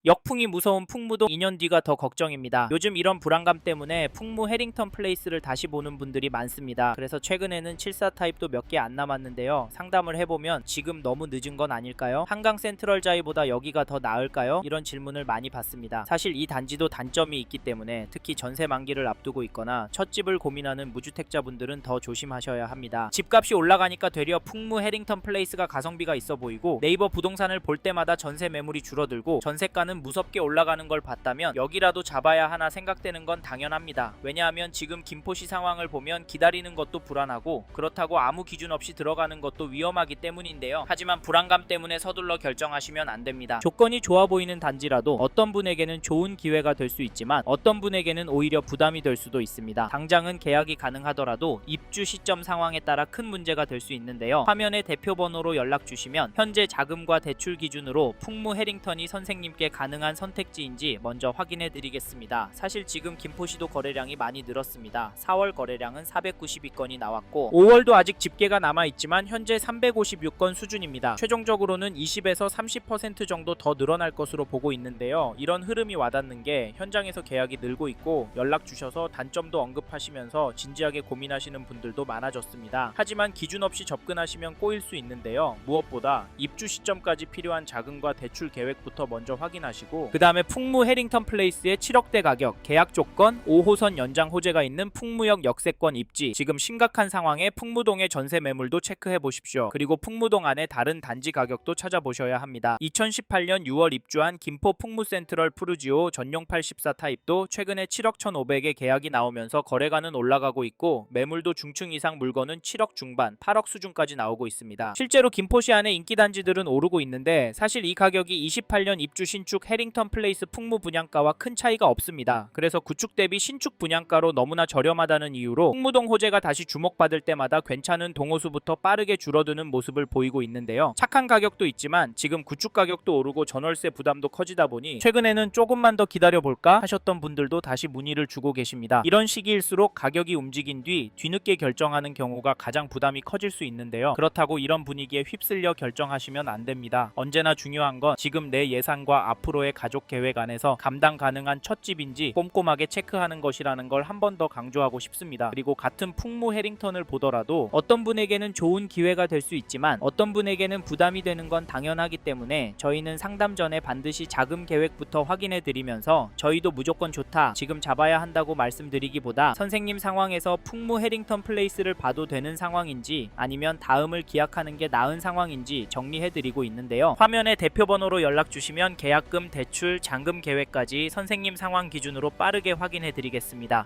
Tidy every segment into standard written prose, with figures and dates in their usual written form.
역풍이 무서운 풍무동 2년 뒤가 더 걱정입니다. 요즘 이런 불안감 때문에 풍무 해링턴 플레이스를 다시 보는 분들이 많습니다. 그래서 최근에는 74 타입도 몇 개 안 남았는데요. 상담을 해보면 지금 너무 늦은 건 아닐까요? 한강 센트럴자이보다 여기가 더 나을까요? 이런 질문을 많이 받습니다. 사실 이 단지도 단점이 있기 때문에 특히 전세 만기를 앞두고 있거나 첫 집을 고민하는 무주택자분들은 더 조심하셔야 합니다. 집값이 올라가니까 되려 풍무 해링턴 플레이스가 가성비가 있어 보이고 네이버 부동산을 볼 때마다 전세 매물이 줄어들고 전세가는 무섭게 올라가는 걸 봤다면 여기라도 잡아야 하나 생각되는 건 당연합니다. 왜냐하면 지금 김포시 상황을 보면 기다리는 것도 불안하고 그렇다고 아무 기준 없이 들어가는 것도 위험하기 때문인데요. 하지만 불안감 때문에 서둘러 결정하시면 안 됩니다. 조건이 좋아 보이는 단지라도 어떤 분에게는 좋은 기회가 될 수 있지만 어떤 분에게는 오히려 부담이 될 수도 있습니다. 당장은 계약이 가능하더라도 입주 시점 상황에 따라 큰 문제가 될 수 있는데요. 화면에 대표 번호로 연락 주시면 현재 자금과 대출 기준으로 풍무 해링턴이 선생님께 가능한 선택지인지 먼저 확인해 드리겠습니다. 사실 지금 김포시도 거래량이 많이 늘었습니다. 4월 거래량은 492건이 나왔고 5월도 아직 집계가 남아있지만 현재 356건 수준입니다. 최종적으로는 20에서 30% 정도 더 늘어날 것으로 보고 있는데요. 이런 흐름이 와닿는 게 현장에서 계약이 늘고 있고 연락 주셔서 단점도 언급하시면서 진지하게 고민하시는 분들도 많아졌습니다. 하지만 기준 없이 접근하시면 꼬일 수 있는데요. 무엇보다 입주 시점까지 필요한 자금과 대출 계획부터 먼저 확인하시고 그 다음에 풍무 해링턴 플레이스의 7억대 가격, 계약 조건, 5호선 연장 호재가 있는 풍무역 역세권 입지, 지금 심각한 상황에 풍무동의 전세 매물도 체크해 보십시오. 그리고 풍무동 안에 다른 단지 가격도 찾아보셔야 합니다. 2018년 6월 입주한 김포 풍무센트럴 푸르지오 전용 84 타입도 최근에 7억 1,500에 계약이 나오면서 거래가는 올라가고 있고 매물도 중층 이상 물건은 7억 중반, 8억 수준까지 나오고 있습니다. 실제로 김포시 안에 인기 단지들은 오르고 있는데 사실 이 가격이 28년 입주 신축 해링턴 플레이스 풍무 분양가와 큰 차이가 없습니다. 그래서 구축 대비 신축 분양가로 너무나 저렴하다는 이유로 풍무동 호재가 다시 주목받을 때마다 괜찮은 동호수부터 빠르게 줄어드는 모습을 보이고 있는데요. 착한 가격도 있지만 지금 구축 가격도 오르고 전월세 부담도 커지다 보니 최근에는 조금만 더 기다려볼까 하셨던 분들도 다시 문의를 주고 계십니다. 이런 시기일수록 가격이 움직인 뒤 뒤늦게 결정하는 경우가 가장 부담이 커질 수 있는데요. 그렇다고 이런 분위기에 휩쓸려 결정하시면 안 됩니다. 언제나 중요한 건 지금 내 예산과 앞으로의 가족 계획 안에서 감당 가능한 첫 집인지 꼼꼼하게 체크하는 것이라는 걸 한 번 더 강조하고 싶습니다. 그리고 같은 풍무 해링턴을 보더라도 어떤 분에게는 좋은 기회가 될 수 있지만 어떤 분에게는 부담이 되는 건 당연하기 때문에 저희는 상담 전에 반드시 자금 계획부터 확인해 드리면서 저희도 무조건 좋다, 지금 잡아야 한다고 말씀드리기보다 선생님 상황에서 풍무 해링턴 플레이스를 봐도 되는 상황인지 아니면 다음을 기약하는 게 나은 상황인지 정리해 드리고 있는데요. 화면에 대표 번호로 연락 주시면 계약금, 대출, 잔금 계획까지 선생님 상황 기준으로 빠르게 확인해 드리겠습니다.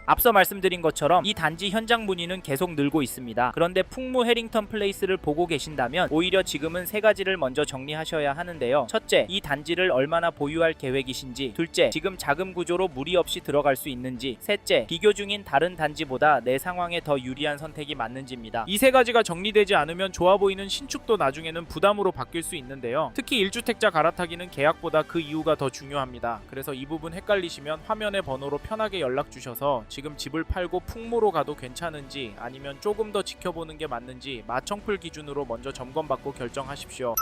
앞서 말씀드린 것처럼 이 단지 현장 문의는 계속 늘고 있습니다. 그런데 풍무 해링턴 플레이스를 보고 계신다면 오히려 지금은 세 가지를 먼저 정리하셔야 하는데요. 첫째, 이 단지를 얼마나 보유할 계획이신지. 둘째, 지금 자금 구조로 무리 없이 들어갈 수 있는지. 셋째, 비교 중인 다른 단지보다 내 상황에 더 유리한 선택이 맞는지입니다. 이 세 가지가 정리되지 않으면 좋아 보이는 신축도 나중에는 부담으로 바뀔 수 있는데요. 특히 1주택자 갈아타기는 계약보다 그 이유가 더 중요합니다. 그래서 이 부분 헷갈리시면 화면의 번호로 편하게 연락 주셔서 지금 집을 팔고 풍무로 가도 괜찮은지 아니면 조금 더 지켜보는 게 맞는지 마청풀 기준으로 먼저 점검받고 결정하십시오.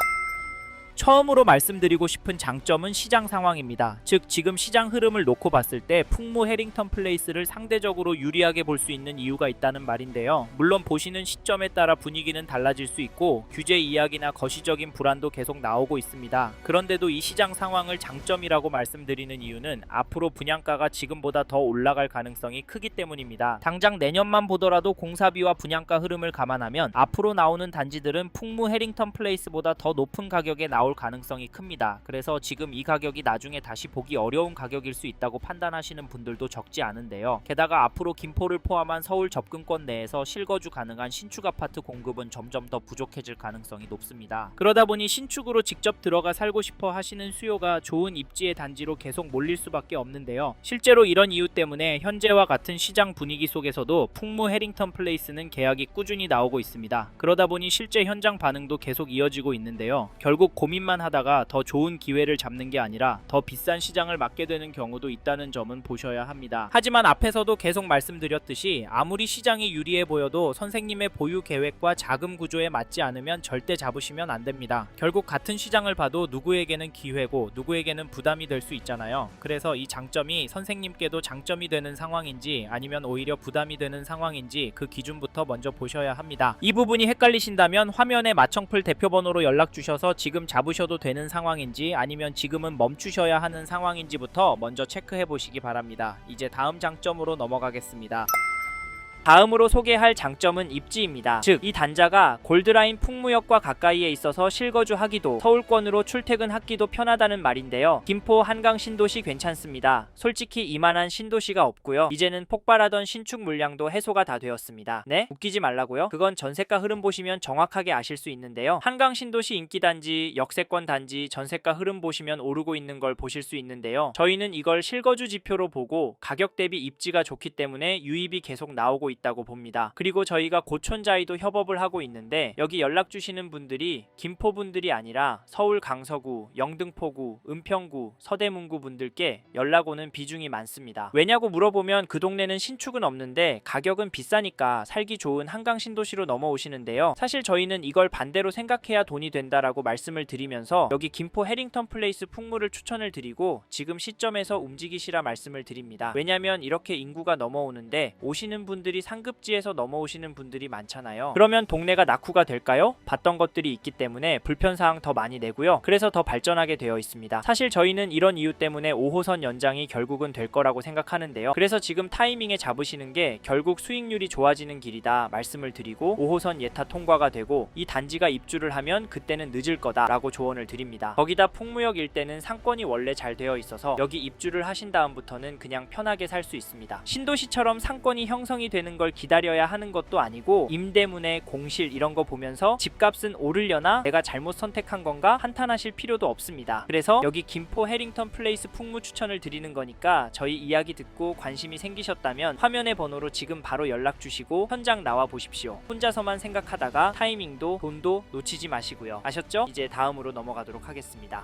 처음으로 말씀드리고 싶은 장점은 시장 상황입니다. 즉 지금 시장 흐름을 놓고 봤을 때 풍무 해링턴 플레이스를 상대적으로 유리하게 볼 수 있는 이유가 있다는 말인데요. 물론 보시는 시점에 따라 분위기는 달라질 수 있고 규제 이야기나 거시적인 불안도 계속 나오고 있습니다. 그런데도 이 시장 상황을 장점이라고 말씀드리는 이유는 앞으로 분양가가 지금보다 더 올라갈 가능성이 크기 때문입니다. 당장 내년만 보더라도 공사비와 분양가 흐름을 감안하면 앞으로 나오는 단지들은 풍무 해링턴 플레이스보다 더 높은 가격에 나올 가능성이 큽니다. 그래서 지금 이 가격이 나중에 다시 보기 어려운 가격일 수 있다고 판단하시는 분들도 적지 않은데요. 게다가 앞으로 김포를 포함한 서울 접근권 내에서 실거주 가능한 신축 아파트 공급은 점점 더 부족해질 가능성이 높습니다. 그러다 보니 신축으로 직접 들어가 살고 싶어 하시는 수요가 좋은 입지의 단지로 계속 몰릴 수밖에 없는데요. 실제로 이런 이유 때문에 현재와 같은 시장 분위기 속에서도 풍무 해링턴 플레이스는 계약이 꾸준히 나오고 있습니다. 그러다 보니 실제 현장 반응도 계속 이어지고 있는데요. 결국 고민 고민만 하다가 더 좋은 기회를 잡는 게 아니라 더 비싼 시장을 맞게 되는 경우도 있다는 점은 보셔야 합니다. 하지만 앞에서도 계속 말씀드렸듯이 아무리 시장이 유리해 보여도 선생님의 보유 계획과 자금 구조에 맞지 않으면 절대 잡으시면 안 됩니다. 결국 같은 시장을 봐도 누구에게는 기회고 누구에게는 부담이 될 수 있잖아요. 그래서 이 장점이 선생님께도 장점이 되는 상황인지 아니면 오히려 부담이 되는 상황인지 그 기준부터 먼저 보셔야 합니다. 이 부분이 헷갈리신다면 화면에 마청풀 대표번호로 연락 주셔서 지금 잡으셔도 되는 상황인지 아니면 지금은 멈추셔야 하는 상황인지부터 먼저 체크해 보시기 바랍니다. 이제 다음 장점으로 넘어가겠습니다. 다음으로 소개할 장점은 입지입니다. 즉, 이 단자가 골드라인 풍무역과 가까이에 있어서 실거주하기도 서울권으로 출퇴근하기도 편하다는 말인데요. 김포 한강 신도시 괜찮습니다. 솔직히 이만한 신도시가 없고요. 이제는 폭발하던 신축 물량도 해소가 다 되었습니다. 네? 웃기지 말라고요? 그건 전세가 흐름 보시면 정확하게 아실 수 있는데요. 한강 신도시 인기단지, 역세권 단지 전세가 흐름 보시면 오르고 있는 걸 보실 수 있는데요. 저희는 이걸 실거주 지표로 보고 가격 대비 입지가 좋기 때문에 유입이 계속 나오고 있다고 봅니다. 그리고 저희가 고촌자이도 협업을 하고 있는데 여기 연락 주시는 분들이 김포 분들이 아니라 서울 강서구, 영등포구, 은평구, 서대문구 분들께 연락 오는 비중이 많습니다. 왜냐고 물어보면 그 동네는 신축은 없는데 가격은 비싸니까 살기 좋은 한강 신도시로 넘어오시는데요. 사실 저희는 이걸 반대로 생각해야 돈이 된다라고 말씀을 드리면서 여기 김포 해링턴 플레이스 풍무를 추천을 드리고 지금 시점에서 움직이시라 말씀을 드립니다. 왜냐면 이렇게 인구가 넘어오는데 오시는 분들이 상급지에서 넘어오시는 분들이 많잖아요. 그러면 동네가 낙후가 될까요? 봤던 것들이 있기 때문에 불편사항 더 많이 내고요. 그래서 더 발전하게 되어 있습니다. 사실 저희는 이런 이유 때문에 5호선 연장이 결국은 될 거라고 생각하는데요. 그래서 지금 타이밍에 잡으시는 게 결국 수익률이 좋아지는 길이다 말씀을 드리고 5호선 예타 통과가 되고 이 단지가 입주를 하면 그때는 늦을 거다 라고 조언을 드립니다. 거기다 풍무역 일대는 상권이 원래 잘 되어 있어서 여기 입주를 하신 다음부터는 그냥 편하게 살 수 있습니다. 신도시처럼 상권이 형성이 되는 걸 기다려야 하는 것도 아니고 임대문의 공실 이런 거 보면서 집값은 오르려나 내가 잘못 선택한 건가 한탄하실 필요도 없습니다. 그래서 여기 김포 해링턴 플레이스 풍무 추천을 드리는 거니까 저희 이야기 듣고 관심이 생기셨다면 화면의 번호로 지금 바로 연락 주시고 현장 나와 보십시오. 혼자서만 생각하다가 타이밍도 돈도 놓치지 마시고요. 아셨죠? 이제 다음으로 넘어가도록 하겠습니다.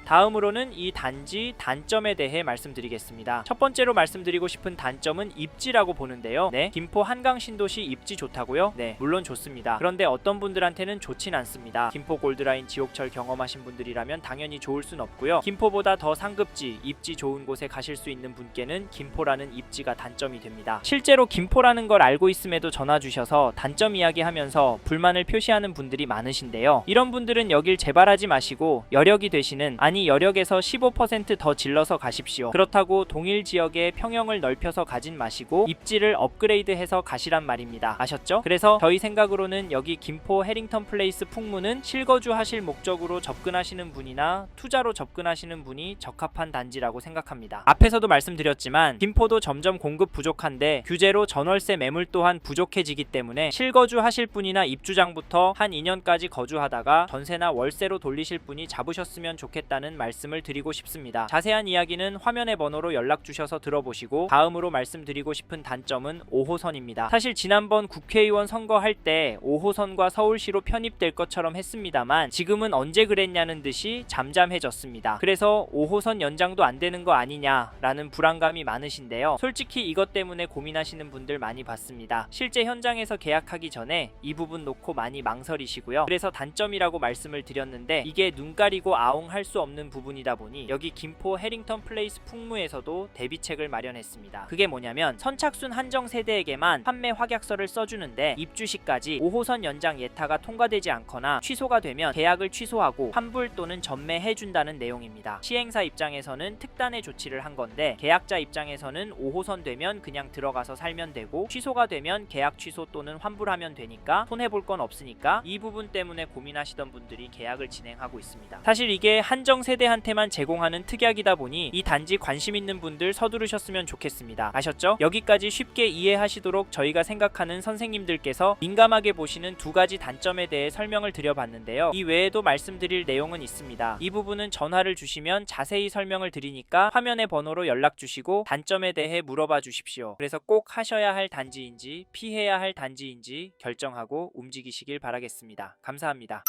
다음으로는 이 단지 단점에 대해 말씀드리겠습니다. 첫 번째로 말씀드리고 싶은 단점은 입지라고 보는데요. 네, 김포 한강 신도시 입지 좋다고요? 네, 물론 좋습니다. 그런데 어떤 분들한테는 좋진 않습니다. 김포 골드라인 지옥철 경험하신 분들이라면 당연히 좋을 순 없고요. 김포보다 더 상급지, 입지 좋은 곳에 가실 수 있는 분께는 김포라는 입지가 단점이 됩니다. 실제로 김포라는 걸 알고 있음에도 전화 주셔서 단점 이야기하면서 불만을 표시하는 분들이 많으신데요. 이런 분들은 여길 재발하지 마시고 여력이 되시는 아니 여력에서 15% 더 질러서 가십시오. 그렇다고 동일 지역에 평형을 넓혀서 가진 마시고 입지를 업그레이드해서 가시란 말입니다. 아셨죠? 그래서 저희 생각으로는 여기 김포 해링턴 플레이스 풍무는 실거주 하실 목적으로 접근하시는 분이나 투자로 접근하시는 분이 적합한 단지라고 생각합니다. 앞에서도 말씀드렸지만 김포도 점점 공급 부족한데 규제로 전월세 매물 또한 부족해지기 때문에 실거주 하실 분이나 입주장부터 한 2년까지 거주하다가 전세나 월세로 돌리실 분이 잡으셨으면 좋겠다는 말씀을 드리고 싶습니다. 자세한 이야기는 화면의 번호로 연락 주셔서 들어보시고 다음으로 말씀드리고 싶은 단점은 5호선입니다. 사실 지난번 국회의원 선거할 때 5호선과 서울시로 편입될 것처럼 했습니다만 지금은 언제 그랬냐는 듯이 잠잠해졌습니다. 그래서 5호선 연장도 안 되는 거 아니냐라는 불안감이 많으신데요. 솔직히 이것 때문에 고민하시는 분들 많이 봤습니다. 실제 현장에서 계약하기 전에 이 부분 놓고 많이 망설이시고요. 그래서 단점이라고 말씀을 드렸는데 이게 눈 가리고 아웅할 수 없는 부분이다 보니 여기 김포 해링턴 플레이스 풍무에서도 대비책을 마련했습니다. 그게 뭐냐면 선착순 한정 세대에게만 판매 확약서를 써주는데 입주 시까지 5호선 연장 예타가 통과되지 않거나 취소가 되면 계약을 취소하고 환불 또는 전매해준다는 내용입니다. 시행사 입장에서는 특단의 조치를 한 건데 계약자 입장에서는 5호선 되면 그냥 들어가서 살면 되고 취소가 되면 계약 취소 또는 환불하면 되니까 손해볼 건 없으니까 이 부분 때문에 고민하시던 분들이 계약을 진행하고 있습니다. 사실 이게 한정 세대한테만 제공하는 특약이다 보니 이 단지 관심 있는 분들 서두르셨으면 좋겠습니다. 아셨죠? 여기까지 쉽게 이해하시도록 저희가 생각하는 선생님들께서 민감하게 보시는 두 가지 단점에 대해 설명을 드려봤는데요. 이 외에도 말씀드릴 내용은 있습니다. 이 부분은 전화를 주시면 자세히 설명을 드리니까 화면의 번호로 연락 주시고 단점에 대해 물어봐 주십시오. 그래서 꼭 하셔야 할 단지인지 피해야 할 단지인지 결정하고 움직이시길 바라겠습니다. 감사합니다.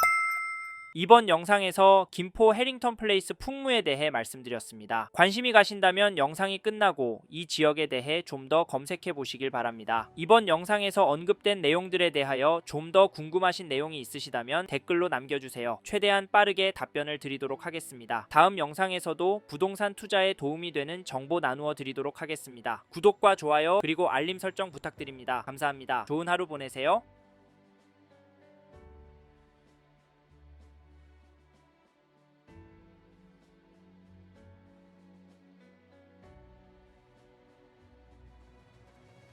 이번 영상에서 김포 해링턴 플레이스 풍무에 대해 말씀드렸습니다. 관심이 가신다면 영상이 끝나고 이 지역에 대해 좀 더 검색해 보시길 바랍니다. 이번 영상에서 언급된 내용들에 대하여 좀 더 궁금하신 내용이 있으시다면 댓글로 남겨주세요. 최대한 빠르게 답변을 드리도록 하겠습니다. 다음 영상에서도 부동산 투자에 도움이 되는 정보 나누어 드리도록 하겠습니다. 구독과 좋아요 그리고 알림 설정 부탁드립니다. 감사합니다. 좋은 하루 보내세요.